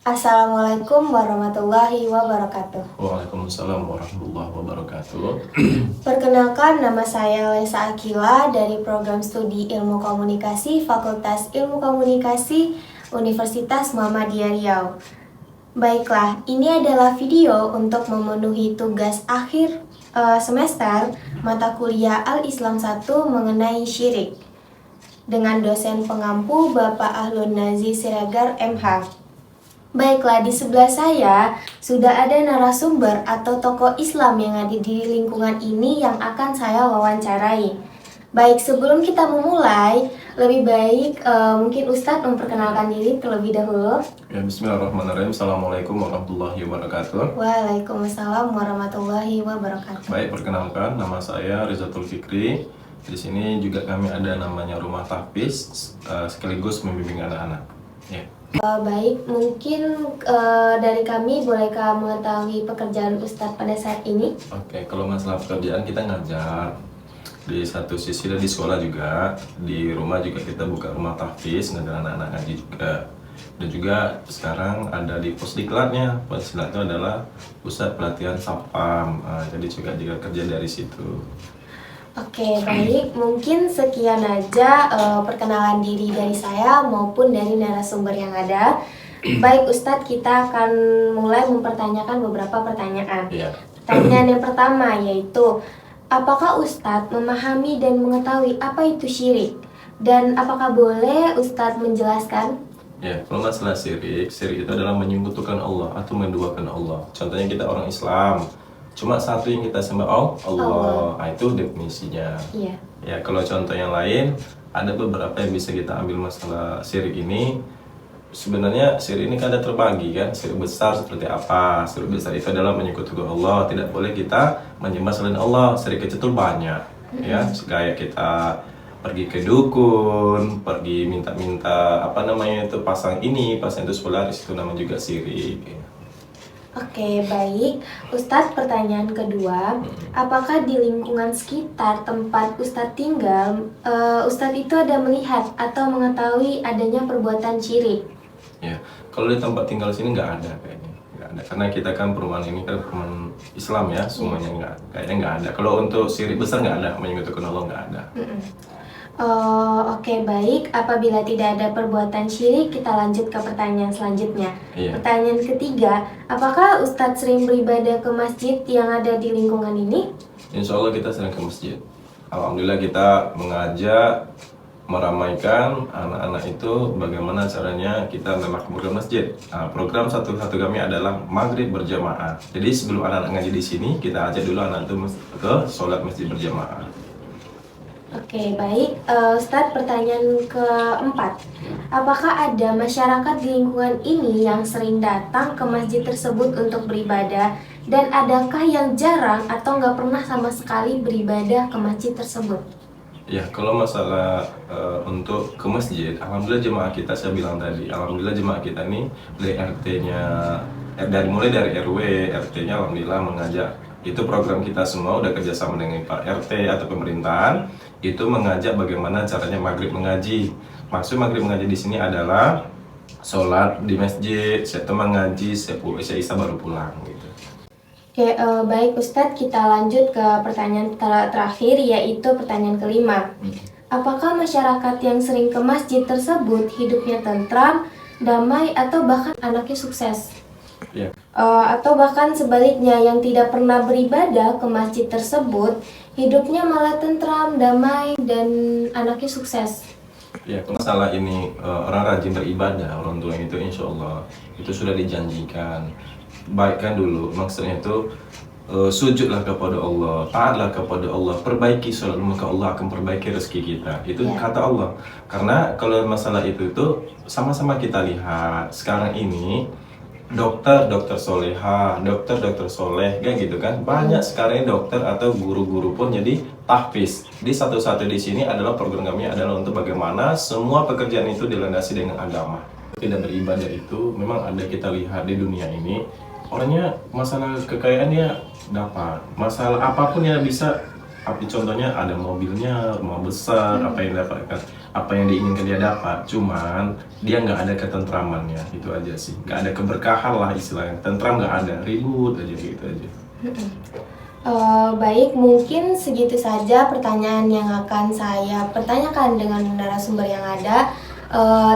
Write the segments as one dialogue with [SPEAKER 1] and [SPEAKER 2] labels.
[SPEAKER 1] Assalamualaikum warahmatullahi wabarakatuh.
[SPEAKER 2] Waalaikumsalam warahmatullahi wabarakatuh.
[SPEAKER 1] Perkenalkan, nama saya Lesa Akila dari program studi Ilmu Komunikasi Fakultas Ilmu Komunikasi Universitas Muhammadiyah Riau. Baiklah, ini adalah video untuk memenuhi tugas akhir semester mata kuliah Al-Islam 1 mengenai syirik dengan dosen pengampu Bapak Ahlun Nazi Siregar MH. Baiklah, di sebelah saya sudah ada narasumber atau tokoh Islam yang ada di lingkungan ini yang akan saya wawancarai. Baik, sebelum kita memulai, lebih baik mungkin Ustadz memperkenalkan diri terlebih dahulu.
[SPEAKER 2] Ya, bismillahirrahmanirrahim. Assalamualaikum warahmatullahi wabarakatuh.
[SPEAKER 1] Waalaikumsalam warahmatullahi wabarakatuh.
[SPEAKER 2] Baik, perkenalkan, nama saya Rizatul Fikri. Di sini juga kami ada namanya Rumah Tahfiz, sekaligus membimbing anak-anak. Ya.
[SPEAKER 1] Baik, mungkin dari kami bolehkah mengetahui pekerjaan Ustadz pada saat ini?
[SPEAKER 2] Oke, kalau masalah pekerjaan kita ngajar di satu sisi dan di sekolah juga, di rumah juga kita buka rumah tahfiz ngajar anak-anak ngaji juga. Dan juga sekarang ada di Pusdiklatnya. Pusdiklat itu adalah pusat pelatihan Satpam. Jadi juga kerja dari situ.
[SPEAKER 1] Oke, baik. Mungkin sekian aja perkenalan diri dari saya maupun dari narasumber yang ada. Baik, Ustadz, kita akan mulai mempertanyakan beberapa pertanyaan.
[SPEAKER 2] Iya.
[SPEAKER 1] Pertanyaan yang pertama yaitu, apakah Ustadz memahami dan mengetahui apa itu syirik? Dan apakah boleh Ustadz menjelaskan?
[SPEAKER 2] Ya, kalau masalah syirik itu adalah menyekutukan Allah atau menduakan Allah. Contohnya kita orang Islam, cuma satu yang kita sembah Allah. Nah, itu definisinya.
[SPEAKER 1] Iya.
[SPEAKER 2] Ya, kalau contoh yang lain, ada beberapa yang bisa kita ambil masalah syirik ini. Sebenarnya syirik ini kan ada terbagi kan, syirik besar seperti apa? Syirik besar itu adalah menyekutukan Allah, tidak boleh kita menyembah selain Allah. Syirik kecil itu banyak, ya, kayak kita pergi ke dukun, pergi minta-minta pasang ini, pasang itu solaris, itu namanya juga syirik. Ya.
[SPEAKER 1] Oke, baik. Ustadz, pertanyaan kedua, apakah di lingkungan sekitar tempat Ustadz tinggal, Ustadz itu ada melihat atau mengetahui adanya perbuatan syirik?
[SPEAKER 2] Ya, kalau di tempat tinggal sini nggak ada kayaknya, nggak ada. Karena kita kan perumahan ini kan perumahan Islam ya, semuanya kayaknya nggak ada. Kalau untuk syirik besar nggak ada, menyekutukan Allah nggak ada.
[SPEAKER 1] Oke, baik. Apabila tidak ada perbuatan syirik, kita lanjut ke pertanyaan selanjutnya.
[SPEAKER 2] Iya.
[SPEAKER 1] Pertanyaan ketiga, apakah Ustadz sering beribadah ke masjid yang ada di lingkungan ini?
[SPEAKER 2] Insya Allah kita sering ke masjid. Alhamdulillah kita mengajak, meramaikan anak-anak itu bagaimana caranya kita memakmurkan masjid. Program satu-satu kami adalah maghrib berjamaah. Jadi sebelum anak-anak ngaji di sini, kita ajak dulu anak itu ke sholat masjid berjamaah.
[SPEAKER 1] Oke, baik. Ustadz, pertanyaan keempat. Apakah ada masyarakat di lingkungan ini yang sering datang ke masjid tersebut untuk beribadah? Dan adakah yang jarang atau nggak pernah sama sekali beribadah ke masjid tersebut?
[SPEAKER 2] Ya, kalau masalah untuk ke masjid, alhamdulillah jemaah kita, saya bilang tadi, alhamdulillah jemaah kita ini dari RT-nya, mulai dari RW, RT-nya alhamdulillah mengajak. Itu program kita semua udah kerjasama dengan Pak RT atau pemerintahan, itu mengajak bagaimana caranya maghrib mengaji. Maksud maghrib mengaji di sini adalah sholat di masjid, setelah mengaji, saya Isa baru pulang gitu.
[SPEAKER 1] Oke, baik Ustadz, kita lanjut ke pertanyaan terakhir, yaitu pertanyaan kelima. Apakah masyarakat yang sering ke masjid tersebut hidupnya tentram, damai, atau bahkan anaknya sukses?
[SPEAKER 2] Ya.
[SPEAKER 1] Atau bahkan sebaliknya, yang tidak pernah beribadah ke masjid tersebut hidupnya malah tentram, damai, dan anaknya sukses?
[SPEAKER 2] Ya, kalau masalah ini orang rajin beribadah, orang tua itu insya Allah itu sudah dijanjikan. Baikkan dulu, maksudnya itu sujudlah kepada Allah, taatlah kepada Allah, perbaiki sholat, maka Allah akan perbaiki rezeki kita. Itu kata Allah. Karena kalau masalah itu sama-sama kita lihat sekarang ini dokter soleha, dokter soleh, kayak gitu kan. Banyak sekarang dokter atau guru-guru pun jadi tahfiz. Di satu-satu di sini adalah program kami adalah untuk bagaimana semua pekerjaan itu dilandasi dengan agama. Tidak beribadah itu memang ada kita lihat di dunia ini. Orangnya masalah kekayaannya dapat, masalah apapun yang bisa. Contohnya ada mobilnya, mau besar, apa yang dapatkan. apa yang diinginkan dia dapat, cuman dia nggak ada ketentramannya, itu aja sih. Nggak ada keberkahan lah istilahnya, tentram nggak ada, ribut aja gitu aja.
[SPEAKER 1] Baik, mungkin segitu saja pertanyaan yang akan saya pertanyakan dengan narasumber yang ada.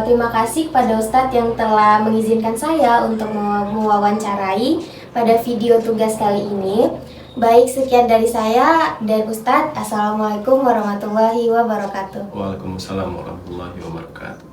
[SPEAKER 1] Terima kasih kepada Ustadz yang telah mengizinkan saya untuk mewawancarai pada video tugas kali ini. Baik, sekian dari saya dan Ustadz. Assalamualaikum warahmatullahi wabarakatuh.
[SPEAKER 2] Waalaikumsalam warahmatullahi wabarakatuh.